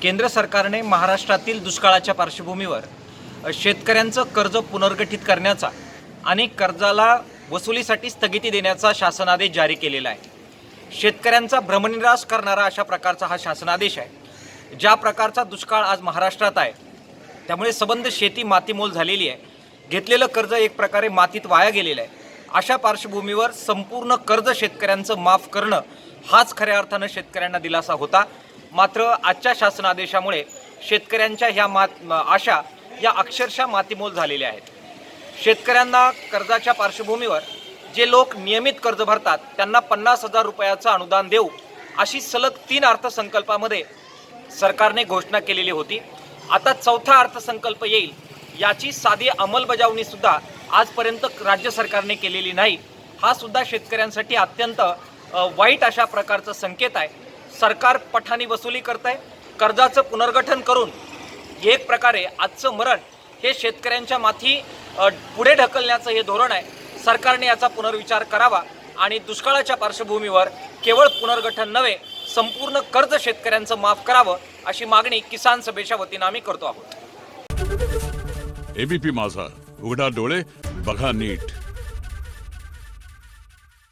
केंद्र सरकारने महाराष्ट्रातील दुष्काळाच्या पार्श्वभूमीवर शेतकऱ्यांचं कर्ज पुनर्गठित करण्याचा आणि कर्जाला वसुलीसाठी स्थगिती देण्याचा शासनादेश जारी केलेला आहे। शेतकऱ्यांचा भ्रमनिरास करणारा अशा प्रकारचा हा शासनादेश आहे। ज्या प्रकारचा दुष्काळ आज महाराष्ट्रात आहे त्यामुळे सबंध शेती मातीमोल झालेली आहे। घेतलेलं कर्ज एक प्रकारे मातीत वाया गेलेलं आहे। अशा पार्श्वभूमीवर संपूर्ण कर्ज शेतकऱ्यांचं माफ करणं हाच खऱ्या अर्थानं शेतकऱ्यांना दिलासा होता। मात्र आजच्या शासनादेशामुळे शेतकऱ्यांच्या ह्या आशा या अक्षरशः मातीमोल झालेल्या आहेत। शेतकऱ्यांना कर्जाच्या पार्श्वभूमीवर जे लोक नियमित कर्ज भरतात त्यांना 50,000 रुपयाचं अनुदान देऊ अशी सलग 3 अर्थसंकल्पामध्ये सरकारने घोषणा केलेली होती। आता चौथा अर्थसंकल्प येईल याची साधी अंमलबजावणी सुद्धा आजपर्यंत राज्य सरकारने केलेली नाही। हा सुद्धा शेतकऱ्यांसाठी अत्यंत वाईट अशा प्रकारचा संकेत आहे। सरकार पठाणी वसुली करतंय, कर्जाचं पुनर्गठन करून एक प्रकारे आजचं मरण हे शेतकऱ्यांच्या माथी पुढे ढकलण्याचं हे धोरण आहे। सरकारने याचा पुनर्विचार करावा आणि दुष्काळाच्या पार्श्वभूमीवर केवळ पुनर्गठन नव्हे संपूर्ण कर्ज शेतकऱ्यांचं माफ करावं अशी मागणी किसान सभेच्या वतीनं आम्ही करतो आहोत। एबीपी माझा, उघडा डोळे बघा नीट।